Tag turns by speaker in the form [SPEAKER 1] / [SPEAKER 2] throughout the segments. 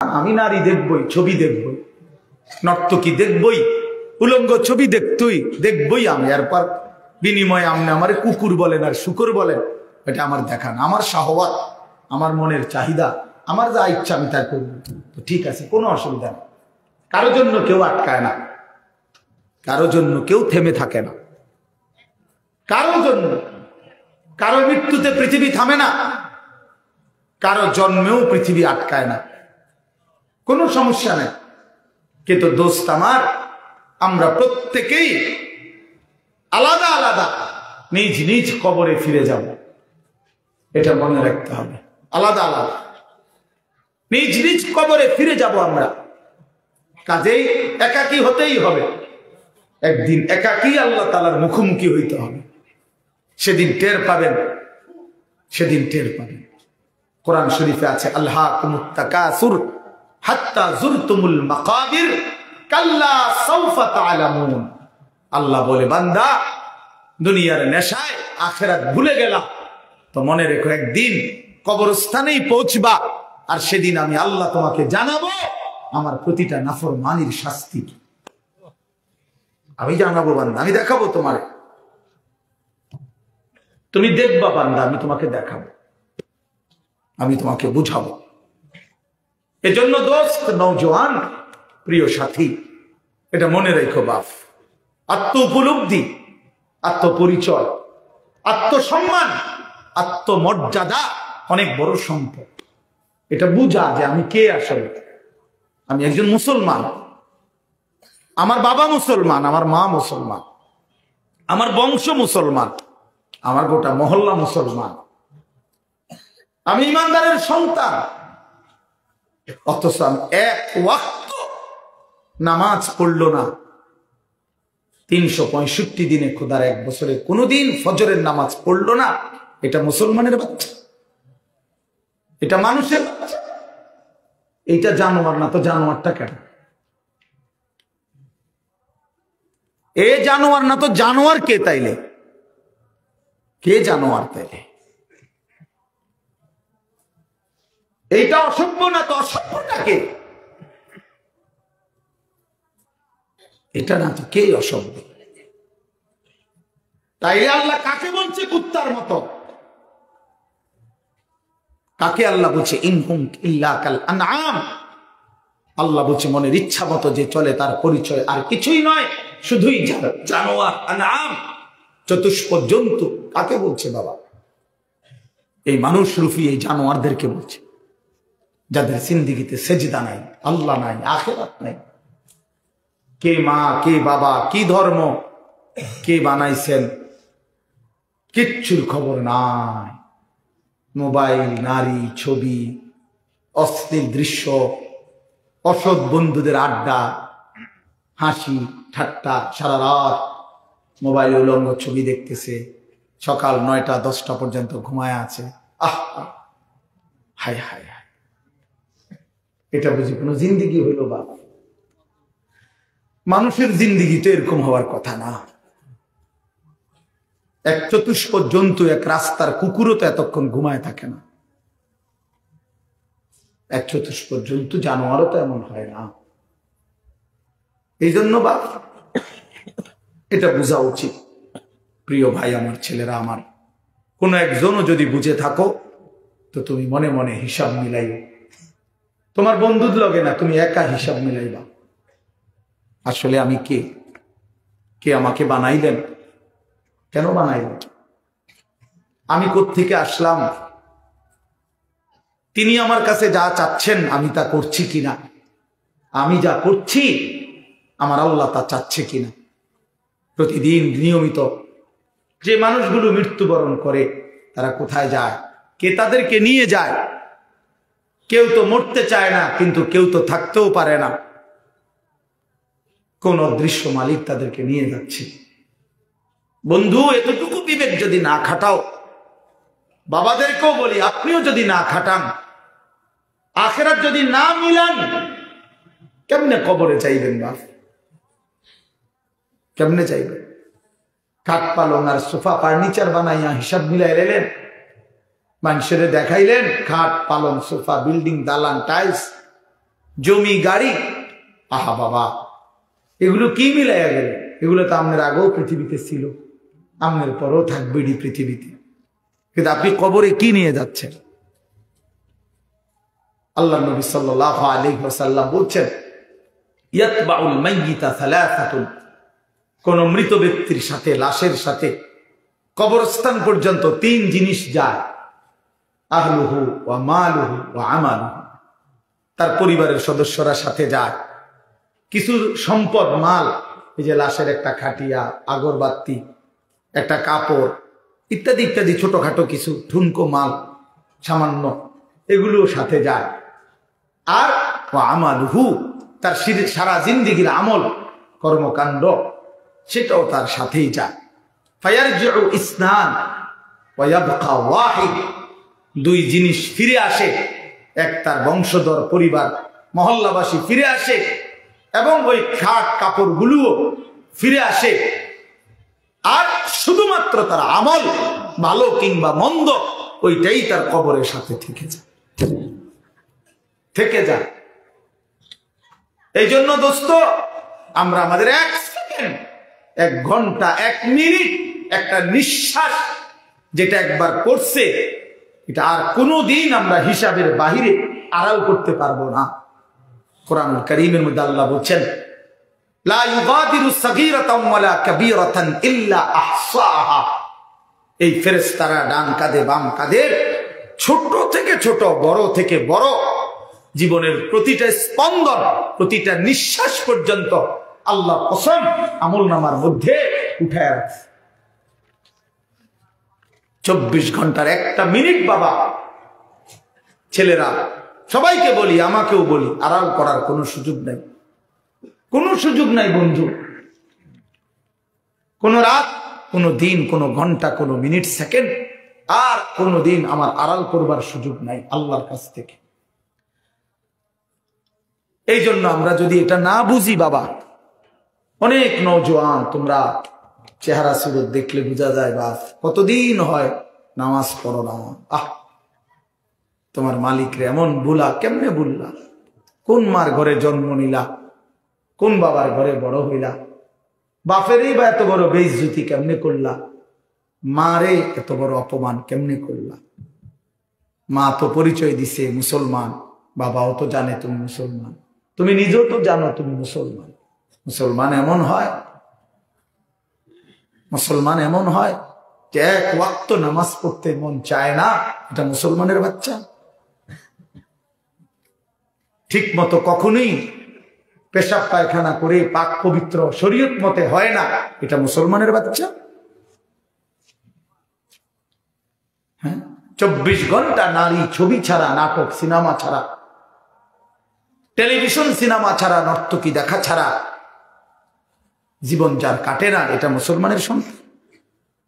[SPEAKER 1] আমি নারী দেখবই, ছবি দেখবই, নর্তকী দেখবই, উলঙ্গ ছবি দেখবই আমি। এরপর বিনিময়ে আপনি আমার কুকুর বলেন আর শুকর বলেন, এটা আমার দেখা না। আমার শাহওয়াত, আমার মনের চাহিদা, আমার যা ইচ্ছা আমি তাই করব, তো ঠিক আছে, কোনো অসুবিধা নেই। কারোর জন্য কেউ আটকায় না, কারোর জন্য কেউ থেমে থাকে না, কারোর জন্য। কারো মৃত্যুতে পৃথিবী থামে না, কারো জন্মেও পৃথিবী আটকায় না, কোনো সমস্যা নেই। কিন্তু দোস্ত আমার, আমরা প্রত্যেকেই আলাদা আলাদা নিজ নিজ কবরে ফিরে যাব, এটা মনে রাখতে হবে। আলাদা আলাদা নিজ নিজ কবরে ফিরে যাব আমরা। কাজেই একাকী হতেই হবে, একদিন একাকী আল্লাহ তাআলার মুখোমুখি হইতে হবে। সেদিন টের পাবেন, সেদিন টের পাবেন। কোরআন শরীফে আছে, আলহাকুমুত তাকাসুর হাত্তা যুরতুমুল মাকাবির কাল্লা সাউফা তা'লামুন। আল্লাহ বলে, বান্দা দুনিয়ার নেশায় আখিরাত ভুলে গেলা, তো মনে রেখো একদিন কবরস্থানেই পৌঁছবা, আর সেদিন আমি আল্লাহ তোমাকে জানাবো আমার প্রতিটা নাফরমানির শাস্তি কি। আমি জানাবো বান্দা, আমি দেখাবো তোমারে, তুমি দেখবা বান্দা, আমি তোমাকে দেখাবো, আমি তোমাকে বুঝাবো। এজন্য দোস্ত, নওজোয়ান, প্রিয় সাথী, এটা মনে রেখো বাপ, আত্ম উপলব্ধি, আত্মপরিচয়, আত্মসম্মান, আত্মমর্যাদা অনেক বড় সম্পদ। এটা বুঝা যে আমি কে আসলে। আমি একজন মুসলমান, আমার বাবা মুসলমান, আমার মা মুসলমান, আমার বংশ মুসলমান, আমার গোটা মহল্লা মুসলমান, আমি ইমানদারের সন্তান। অথচ আমি এক ওয়াক্ত নামাজ পড়লো না, 365 দিনে, খোদার এক বছরে কোনোদিন ফজরের নামাজ পড়লো না, এটা মুসলমানের বাচ্চা, এটা মানুষের বাচ্চা। এইটা জানোয়ার না, তো জানোয়ারটা কেন? এ জানোয়ার না, তো জানোয়ার কে তাইলে? কে জানোয়ার তাইলে? এইটা অসভ্য না, তো অসভ্যটা কে? এটা না তো কে অসভ্য? তাইলে আল্লাহ কাকে বলছে কুত্তার মতো? কাকে আল্লাহ বলছে ইনহুম ইল্লা কাল আনআম? আল্লাহ বলছে মনের ইচ্ছা মতো যে চলে তার পরিচয় আর কিছুই নয়, শুধুই জানোয়ার, আনআম, চতুষ্প জন্তু। কাকে বলছে বাবা? এই মানুষ রূপী এই জানোয়ারদেরকে বলছে, যাদের জিন্দেগিতে সেজদা নাই, আল্লাহ নাই, আখিরাত নাই। কে মা, কে বাবা, কি ধর্ম, কে বানাইছেন, কিচ্ছুর খবর নাই। মোবাইল, নারী, ছবি, অশ্লীল দৃশ্য, অসৎ বন্ধুদের আড্ডা, হাসি ঠাট্টা, সারা রাত মোবাইলে উলঙ্গ ছবি দেখতেছে, সকাল 9টা 10টা পর্যন্ত ঘুমায় আছে। আহ, হায় হায় হায়, এটা বুঝি কোনো জিন্দিগি হইল? বাবা, মানুষের জিন্দিগি তো এরকম হওয়ার কথা না। এক চতুষ্প জন্তু, এক রাস্তার কুকুরও তো এতক্ষণ ঘুমায় থাকে না। এক চতুষ্প জন্তু, জানোয়ারও তো এমন হয় না। এই জন্য বাপ, এটা বোঝা উচিত। প্রিয় ভাই আমার, ছেলেরা আমার, কোন একজনও যদি বুঝে থাকো, তো তুমি মনে মনে হিসাব মিলাই। তোমার বন্ধুর লগে না, তুমি একা হিসাব মিলাইবা। আসলে আমি কে? কে আমাকে বানাইলেন? কেন বানাইলেন? আমি কোত্থেকে আসলাম? তিনি আমার কাছে যা চাচ্ছেন আমি তা করছি কিনা? আমি যা করছি আমার আল্লাহ তা চাচ্ছে কিনা? প্রতিদিন নিয়মিত যে মানুষগুলো মৃত্যুবরণ করে, তারা কোথায় যায়? কে তাদেরকে নিয়ে যায়? কেউ তো মরতে চায় না, কিন্তু কেউ তো থাকতেও পারে না। কোন অদৃশ্য মালিক তাদেরকে নিয়ে যাচ্ছে। বন্ধু, এতটুকু বিবেক যদি না খাটাও, বাবাদেরকেও বলি, আপনিও যদি না খাটান, আখিরাত যদি না মিলান, কেমনে কবরে চাইবেন? বাপ, কেমনে চাইবেন? খাট পালং আর সোফা ফার্নিচার বানাইয়া হিসাব মিলাই এলেন, মানুষের দেখাইলেন খাট পালং সোফা বিল্ডিং দালান টাইলস, জমি, গাড়ি, আহা বাবা, এগুলো কি মিলাইয়া গেল? এগুলো তো আপনার আগেও পৃথিবীতে ছিল, আপনার পরেও থাকবে পৃথিবীতে, কিন্তু আপনি কবরে কি নিয়ে যাচ্ছেন? আল্লাহ নবী সাল্লাল্লাহু আলাইহি ওয়াসাল্লাম বলছেন, ইয়াতবাউল মাইয়িতা সালাসাতুন, কোন মৃত ব্যক্তির সাথে, লাশের সাথে কবরস্থান পর্যন্ত তিন জিনিস যায়। আহলুহু ওয়া মালুহু ওয়া আমালুহু, তার পরিবারের সদস্যরা সাথে যায়। কিছু সম্পদ, মাল, এই যে লাশের একটা খাটিয়া, আগরবাতি, একটা কাপড় ইত্যাদি ইত্যাদি, ছোটখাটো কিছু ঠুনকো মাল সামান্য, এগুলো সাথে যায়। আর ওয়া আমালুহু, তার সারা জিন্দেগীর আমল, কর্মকাণ্ড, সেটাও তার সাথেই যায়। ফায়ারজিউ ইসনান ওয়া ইয়াবকা ওয়াহিদ, দুই জিনিস ফিরে আসে, এক তার বংশধর, পরিবার, মহল্লাবাসী ফিরে আসে, এবং ওই খাট কাপড়গুলোও ফিরে আসে। আর শুধুমাত্র তার আমল, ভালো কিংবা মন্দ, ওইটাই তার কবরের সাথে থেকে যায়। এই জন্য দোস্ত, আমরা আমাদের এক সেকেন্ড, এক ঘন্টা, এক মিনিট, একটা নিঃশ্বাস যেটা একবার করছে, এটা আর কোনোদিন আমরা হিসাবের বাহিরে আড়াল করতে পারবো না। কোরআনুল কারীমের মধ্যে আল্লাহ বলছেন, লা ইউগাদিরু সাগীরাতান ওয়ালা কাবীরাতান ইল্লা আহসাহা, এই ফেরেশতারা ডান কাঁধে বাম কাঁধে, ছোট থেকে ছোট, বড় থেকে বড়, জীবনের প্রতিটা স্পন্দন, প্রতিটা নিঃশ্বাস পর্যন্ত আল্লাহ কসম আমলনামার মধ্যে উঠায় রাখে। 24 ঘন্টার একটা মিনিট বাবা, ছেলেরা সবাইকে বলি, আমাকেও বলি, আড়াল করার কোনো সুযোগ নাই, কোনো সুযোগ নাই বন্ধু। কোন রাত, কোন দিন, কোন ঘন্টা, কোন মিনিট, সেকেন্ড, আর কোন দিন আমার আড়াল করবার সুযোগ নাই আল্লাহর কাছ থেকে। এই জন্য আমরা যদি এটা না বুঝি বাবা, অনেক নওজোয়ান, তোমরা চেহারা সুরত দেখলে বোঝা যায় বা কতদিন হয় নামাজ পড়ো না, তোমার মালিকরে এমন ভুলা, কেমনে ভুললা? কোন মার ঘরে জন্ম নিলা, কোন বাবার ঘরে বড় হইলা, বাপেরই বা এত বড় বেইজ্জতি কেমনে করলা, মারে এত বড় অপমান কেমনে করলা? মা তো পরিচয় দিছে মুসলমান, বাবাও তো জানে তুমি মুসলমান, তুমি নিজেও তো জানো তুমি মুসলমান। মুসলমান এমন হয়, মুসলমান এমন হয় যে এক ওয়াক্ত নামাজ পড়তে মন চায় না, এটা মুসলমানের বাচ্চা। ঠিক মতো কখনোই পেশাব পায়খানা করে পাক পবিত্র শরীয়ত মতে হয় না, এটা মুসলমানের বাচ্চা। হ্যাঁ, 24 ঘন্টা নারী ছবি ছাড়া, নাটক সিনেমা ছাড়া, টেলিভিশন সিনেমা ছাড়া, নর্তকী দেখা ছাড়া জীবন যার কাটে না, এটা মুসলমানের সন্তান।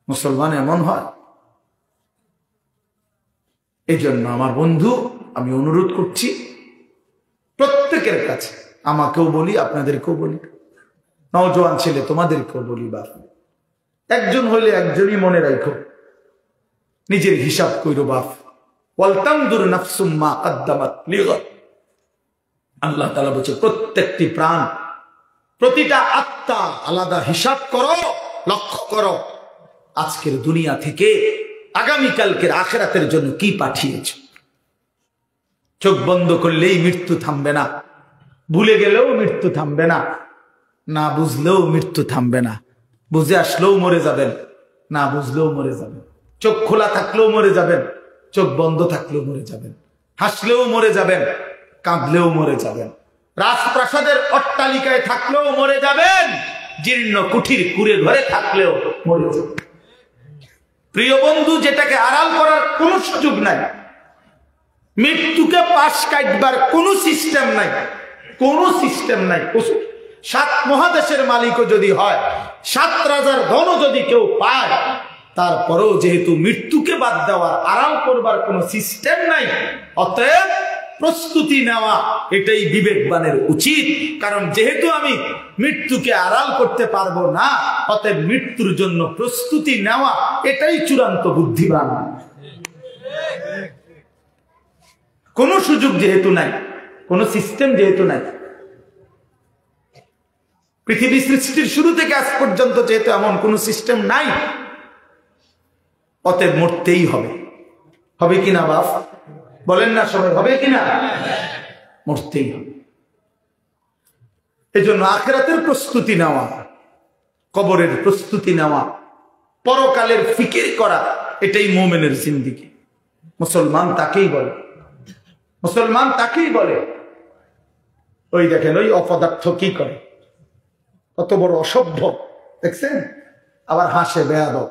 [SPEAKER 1] মুসলমান এমন হয়। এই জন্য আমার বন্ধু, আমি অনুরোধ করছি প্রত্যেকের কাছে, আমাকেও বলি, আপনাদেরকেও বলি, নওজোয়ান ছেলে তোমাদেরকেও বলি, বাপ একজন হইলে একজনই মনে রাখো, নিজের হিসাব কইরো বাপ। ওয়ালতানজুর নাফসুম মা কদ্দামাত লিগাদ, আল্লাহ তাআলা বলছে প্রত্যেকটি প্রাণ, প্রতিটা আত্মা আলাদা হিসাব করো, লক্ষ্য করো আজকের দুনিয়া থেকে আগামীকালকের আখিরাতের জন্য কি পাঠিয়েছ। চোখ বন্ধ করলেই মৃত্যু থামবে না, ভুলে গেলেও মৃত্যু থামবে না, না বুঝলেও মৃত্যু থামবে না। বুঝে আসলেও মরে যাবেন, না বুঝলেও মরে যাবেন। চোখ খোলা থাকলেও মরে যাবেন, চোখ বন্ধ থাকলেও মরে যাবেন। হাসলেও মরে যাবেন, কাঁদলেও মরে যাবেন। রাজপ্রাসাদের অট্টালিকায় থাকলেও মরে যাবেন, জীর্ণ কুঠির কুড়ে ঘরে থাকলেও মরে যাবেন। প্রিয় বন্ধু, যেটাকে আড়াল করার কোন সুযোগ নাই, মৃত্যুকে পাশ কাটবার কোন সিস্টেম নাই, কোন সিস্টেম নাই। 7 মহাদেশের মালিকও যদি হয়, 7 রাজার ধনও যদি কেউ পায়, তারপরেও যেহেতু মৃত্যুকে বাদ দেওয়ার, আড়াল করবার কোন সিস্টেম নাই, অতএব প্রস্তুতি নেওয়া এটাই বিবেকবানের উচিত। কারণ যেহেতু আমি মৃত্যুকে আড়াল করতে পারবো না, অতএব মৃত্যুর জন্য প্রস্তুতি নেওয়া এটাই চূড়ান্ত বুদ্ধিমান। কোন সুযোগ যেহেতু নাই, কোন সিস্টেম যেহেতু নাই, পৃথিবী সৃষ্টির শুরু থেকে আজ পর্যন্ত যেহেতু এমন কোন সিস্টেম নাই, অতএব মরতেই হবে। হবে কিনা বাপ বলেন না সবাই, হবে কিনা? মরতেই হবে। এই জন্য আখিরাতের প্রস্তুতি নেওয়া, কবরের প্রস্তুতি নেওয়া, পরকালের ফিকির করা, এটাই মুমিনের জিন্দেগি। মুসলমান তাকেই বলে, মুসলমান তাকেই বলে। ওই দেখেন ওই অপদার্থ কি করে, কত বড় অসভ্য দেখছেন, আবার হাসে বেয়াদব।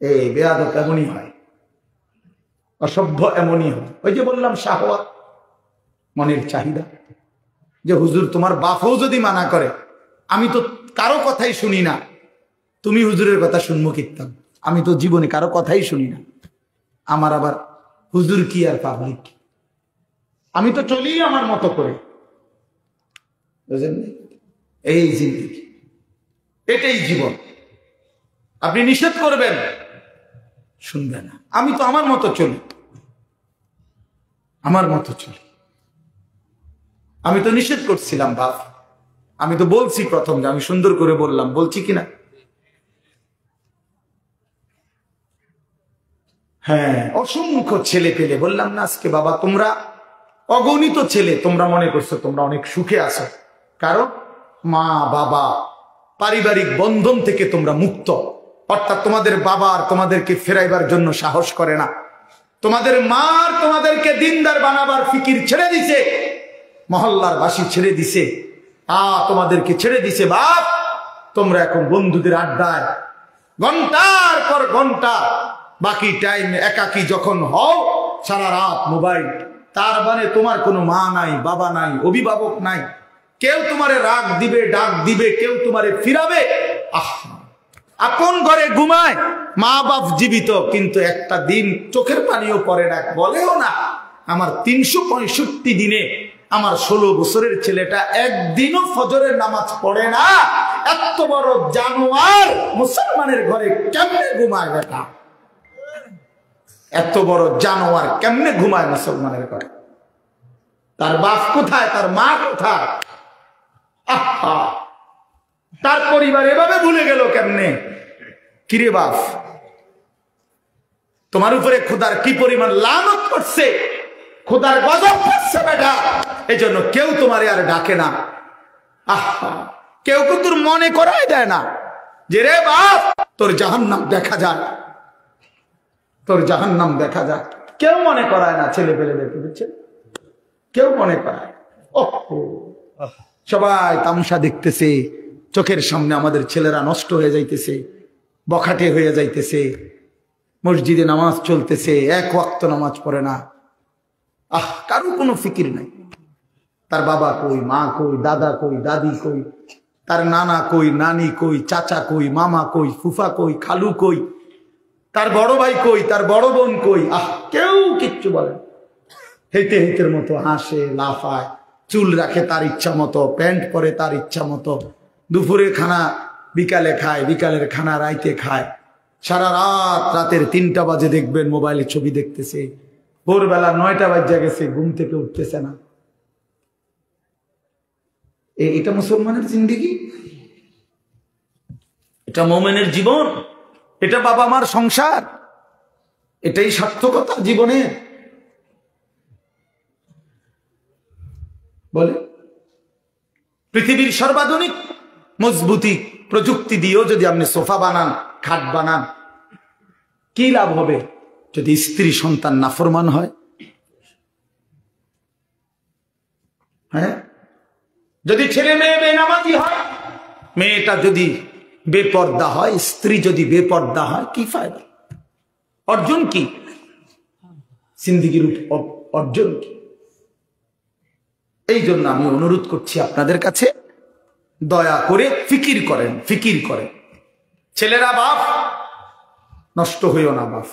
[SPEAKER 1] এই বেয়াদব এমনই হয়, অসভ্য এমনই হয়। ওই যে বললাম শাহওয়াত, মনের চাহিদা, যে হুজুর তোমার বাপও যদি মানা করে, আমি তো কারো কথাই শুনি না, তুমি হুজুরের কথা শুনবো কিতাম, আমি তো জীবনে কারো কথাই শুনি না, আমার আবার হুজুর কি আর পাবলিক কি, আমি তো চলি আমার মতো করে। বুঝলেন? এই জিন্দেগি, এটাই জীবন। আপনি নিষেধ করবেন, শুনবে না। আমি তো আমার মতো চলি, আমার মতো চলি। আমি তো নিষেধ করছিলাম বাপ, আমি তো বলছি প্রথম যে আমি সুন্দর করে বললাম, বলছি কিনা? হ্যাঁ, অসংখ্য ছেলে পেলে বললাম না আজকে, বাবা তোমরা অগণিত ছেলে, তোমরা মনে করছো তোমরা অনেক সুখে আছো, কারণ মা বাবা পারিবারিক বন্ধন থেকে তোমরা মুক্ত। অর্থাৎ তোমাদের বাবা আর তোমাদেরকে ফেরাইবার জন্য সাহস করে না, তোমাদের মা আর তোমাদেরকে দিনদার বানাবার ফিকির ছেড়ে দিছে, মহল্লার বাসী ছেড়ে দিছে, তোমাদেরকে ছেড়ে দিছে। বাপ তোমরা এখন বন্ধুদের আড্ডায় ঘন্টার পর ঘন্টা, বাকি টাইম একাকী যখন হও সারা রাত মোবাইল। তার মানে তোমার কোনো মা নাই, বাবা নাই, অভিভাবক নাই, কেউ তোমারে রাগ দিবে, ডাক দিবে, কেউ তোমারে ফিরাবে। আপন ঘরে ঘুমায়, মা বাপ জীবিত, কিন্তু একটা দিন চোখের পানিও পড়ে না, বলেও না। আমার 365 দিনে আমার 16 বছরের ছেলেটা একদিনও ফজরের নামাজ পড়ে না। এত বড় জানোয়ার মুসলমানের ঘরে কেমনে ঘুমায় বেটা? এত বড় জানোয়ার কেমনে ঘুমায় মুসলমানের ঘরে? তার বাপ কোথায়, তার মা কোথায়? তার পরিবার এভাবে ভুলে গেল কেমনে? কিরে বাপ, তোমার উপরে খোদার কি পরিমাণ লানত করছে, খোদার গজব করছে বেটা। এই জন্য কেউ তোমারে আর ডাকে না, কেউ তোর মনে করাই দেয় না যে রে বাপ তোর জাহান্নাম দেখা যায়, তোর জাহান্নাম দেখা যায়। কেউ মনে করায় না, ছেলে পেলে দেখে দিচ্ছে, কেউ মনে করায়। সবাই তামসা দেখতেছে, চোখের সামনে আমাদের ছেলেরা নষ্ট হয়ে যাইতেছে, বখাটে হয়ে যাইতেছে, মসজিদে নামাজ চলতেছে, এক ওয়াক্ত নামাজ পড়ে না। কারো কোনো ফিকির নাই। তার বাবা কই, মা কই, দাদা কই, দাদি কই, তার নানা কই, নানি কই, চাচা কই, মামা কই, ফুফা কই, খালু কই, তার বড় ভাই কই, তার বড় বোন কই। কেউ কিচ্ছু বলে। হেঁটে হেঁটের মতো হাসে, লাফায়, চুল রাখে তার ইচ্ছা মতো, প্যান্ট পরে তার ইচ্ছা মতো, দুপুরে খানা বিকালে খায়, বিকালের খানা রাইতে খায়, সারা রাত, রাতের 3টা বাজে দেখবেন মোবাইলে ছবি দেখতেছে, ভোরবেলা 9টা বাজে গেছে, ঘুম থেকে উঠতেছে না। এটা মুসলমানের জিন্দেগি, এটা মুমিনের জীবন, এটা বাবা মার সংসার, এটাই সার্থকতা জীবনে। বলে পৃথিবীর সর্বাধুনিক মজবুতি প্রযুক্তি দিয়েও যদি আপনি সোফা বানান, খাট বানান, কি লাভ হবে যদি স্ত্রী সন্তান নাফরমান হয়? হ্যাঁ, যদি ছেলে মেয়ে বেনামাজি হয়, মেয়েটা যদি বেপর্দা হয়, স্ত্রী যদি বেপর্দা হয়, কি ফায়দা? অর্জন কি জিন্দেগির অর্জন কি? এই জন্য আমি অনুরোধ করছি আপনাদের কাছে, দয়া করে ফিকির করেন, ফিকির করেন। ছেলেরা বাপ, নষ্ট হইও না বাপ।